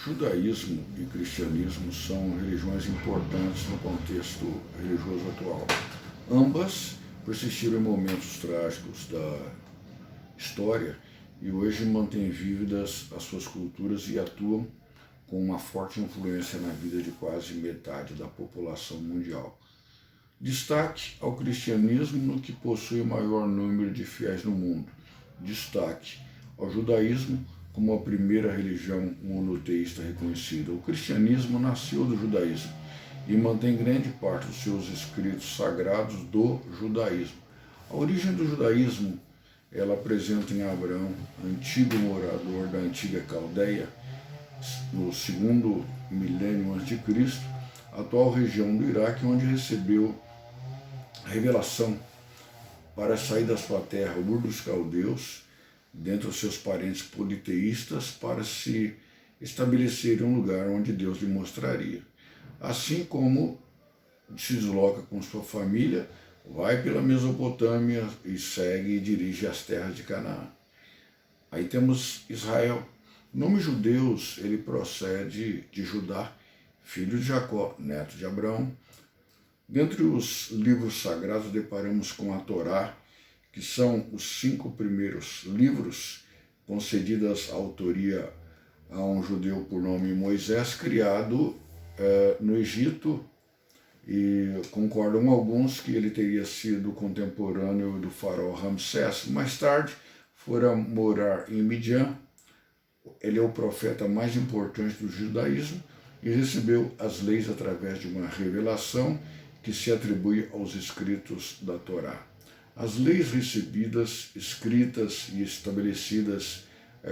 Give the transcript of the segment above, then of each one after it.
Judaísmo e cristianismo são religiões importantes no contexto religioso atual. Ambas persistiram em momentos trágicos da história e hoje mantêm vívidas as suas culturas e atuam com uma forte influência na vida de quase metade da população mundial. Destaque ao cristianismo, no que possui o maior número de fiéis no mundo. Destaque ao judaísmo, como a primeira religião monoteísta reconhecida. O cristianismo nasceu do judaísmo e mantém grande parte dos seus escritos sagrados do judaísmo. A origem do judaísmo ela apresenta em Abraão, antigo morador da antiga Caldeia, no segundo milênio a.C., atual região do Iraque, onde recebeu a revelação para sair da sua terra, Ur dos Caldeus, dentre os seus parentes politeístas, para se estabelecer em um lugar onde Deus lhe mostraria. Assim como se desloca com sua família, vai pela Mesopotâmia e segue e dirige as terras de Canaã. Aí temos Israel. O nome judeus, ele procede de Judá, filho de Jacó, neto de Abraão. Dentre os livros sagrados, deparamos com a Torá, que são os 5 primeiros livros concedidas à autoria a um judeu por nome Moisés, criado no Egito, e concordam alguns que ele teria sido contemporâneo do faraó Ramsés. Mais tarde, fora morar em Midian. Ele é o profeta mais importante do judaísmo e recebeu as leis através de uma revelação que se atribui aos escritos da Torá. As leis recebidas, escritas e estabelecidas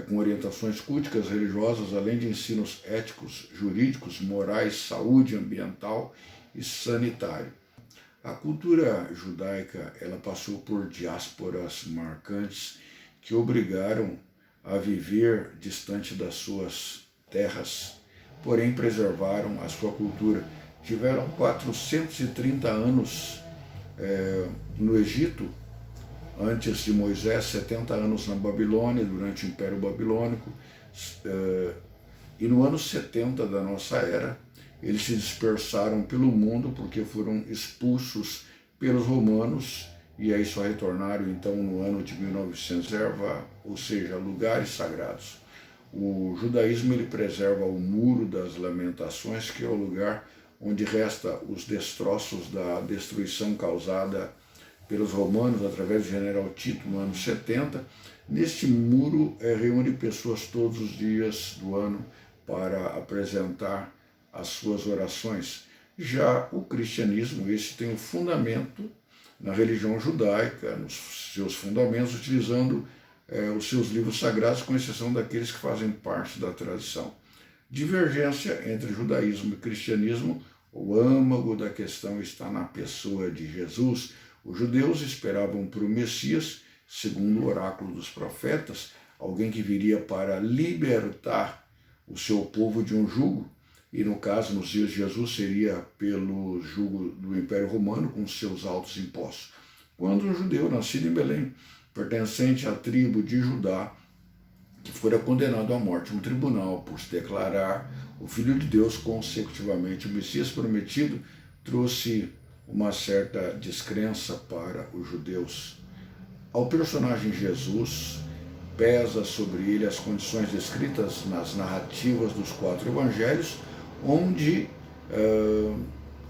com orientações culticas religiosas, além de ensinos éticos, jurídicos, morais, saúde, ambiental e sanitário. A cultura judaica ela passou por diásporas marcantes que obrigaram a viver distante das suas terras, porém preservaram a sua cultura. Tiveram 430 anos no Egito, antes de Moisés, 70 anos na Babilônia, durante o Império Babilônico, e no ano 70 da nossa era, eles se dispersaram pelo mundo porque foram expulsos pelos romanos e aí só retornaram então no ano de 1900, ou seja, lugares sagrados. O judaísmo ele preserva o Muro das Lamentações, que é o lugar onde resta os destroços da destruição causada pelos romanos através do general Tito no ano 70. Neste muro reúne pessoas todos os dias do ano para apresentar as suas orações. Já o cristianismo, esse tem um fundamento na religião judaica, nos seus fundamentos, utilizando os seus livros sagrados, com exceção daqueles que fazem parte da tradição. Divergência entre judaísmo e cristianismo, o âmago da questão está na pessoa de Jesus. Os judeus esperavam por um Messias, segundo o oráculo dos profetas, alguém que viria para libertar o seu povo de um jugo, e no caso, nos dias de Jesus, seria pelo jugo do Império Romano, com seus altos impostos. Quando um judeu nascido em Belém, pertencente à tribo de Judá, que fora condenado à morte em um tribunal por se declarar o Filho de Deus consecutivamente o Messias prometido, trouxe uma certa descrença para os judeus. Ao personagem Jesus, pesa sobre ele as condições descritas nas narrativas dos 4 evangelhos, onde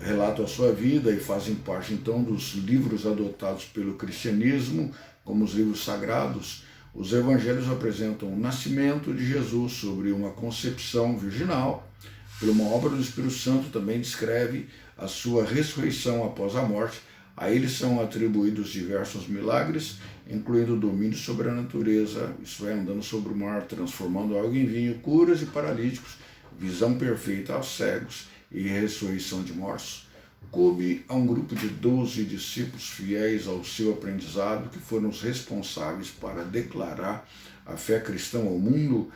relatam a sua vida e fazem parte então dos livros adotados pelo cristianismo, como os livros sagrados. Os evangelhos apresentam o nascimento de Jesus sobre uma concepção virginal. Por uma obra do Espírito Santo também descreve a sua ressurreição após a morte. A ele são atribuídos diversos milagres, incluindo o domínio sobre a natureza, isso é, andando sobre o mar, transformando água em vinho, curas de paralíticos, visão perfeita aos cegos e ressurreição de mortos. Coube a um grupo de 12 discípulos fiéis ao seu aprendizado, que foram os responsáveis para declarar a fé cristã ao mundo,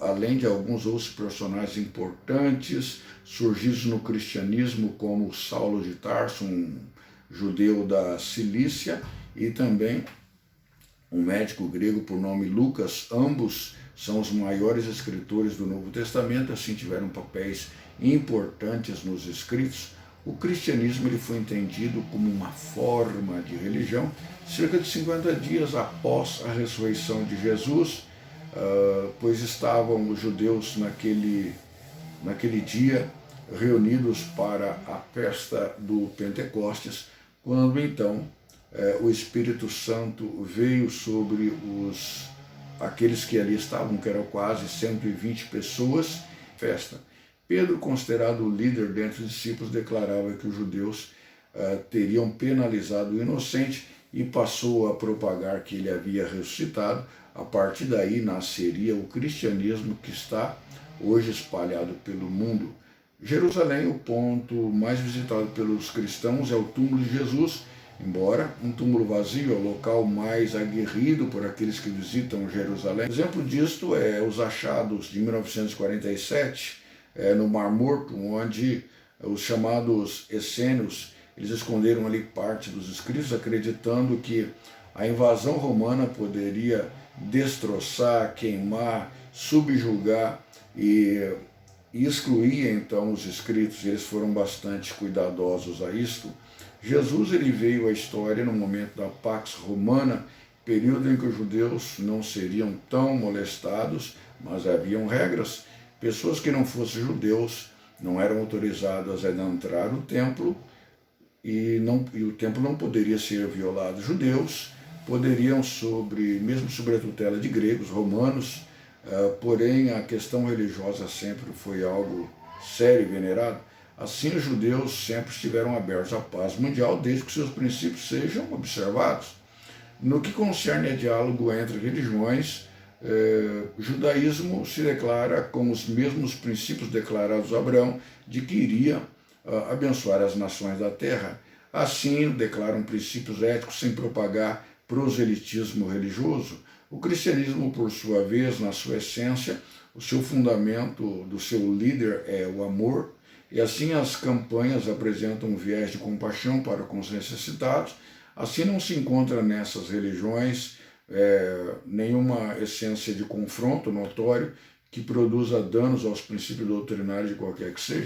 além de alguns outros personagens importantes surgidos no cristianismo, como Saulo de Tarso, um judeu da Cilícia, e também um médico grego por nome Lucas. Ambos são os maiores escritores do Novo Testamento, assim tiveram papéis importantes nos escritos. O cristianismo ele foi entendido como uma forma de religião cerca de 50 dias após a ressurreição de Jesus, pois estavam os judeus naquele dia reunidos para a festa do Pentecostes, quando então o Espírito Santo veio sobre aqueles que ali estavam, que eram quase 120 pessoas, festa. Pedro, considerado o líder dentre os discípulos, declarava que os judeus teriam penalizado o inocente e passou a propagar que ele havia ressuscitado. A partir daí nasceria o cristianismo que está hoje espalhado pelo mundo. Jerusalém, o ponto mais visitado pelos cristãos, é o túmulo de Jesus, embora um túmulo vazio é o local mais aguerrido por aqueles que visitam Jerusalém. Exemplo disto é os achados de 1947, no Mar Morto, onde os chamados essênios, eles esconderam ali parte dos escritos, acreditando que a invasão romana poderia destroçar, queimar, subjugar e excluir então os escritos. Eles foram bastante cuidadosos a isto. Jesus ele veio à história no momento da Pax Romana, período em que os judeus não seriam tão molestados, mas haviam regras. Pessoas que não fossem judeus não eram autorizadas a entrar no templo e o templo não poderia ser violado. Judeus poderiam, mesmo sobre a tutela de gregos, romanos, porém a questão religiosa sempre foi algo sério e venerado. Assim, os judeus sempre estiveram abertos à paz mundial, desde que seus princípios sejam observados. No que concerne a diálogo entre religiões, o judaísmo se declara com os mesmos princípios declarados a Abraão, de que iria abençoar as nações da terra. Assim, declaram princípios éticos sem propagar proselitismo religioso. O cristianismo, por sua vez, na sua essência, o seu fundamento do seu líder é o amor, e assim as campanhas apresentam um viés de compaixão para com os necessitados. Assim não se encontra nessas religiões nenhuma essência de confronto notório que produza danos aos princípios doutrinários de qualquer que seja.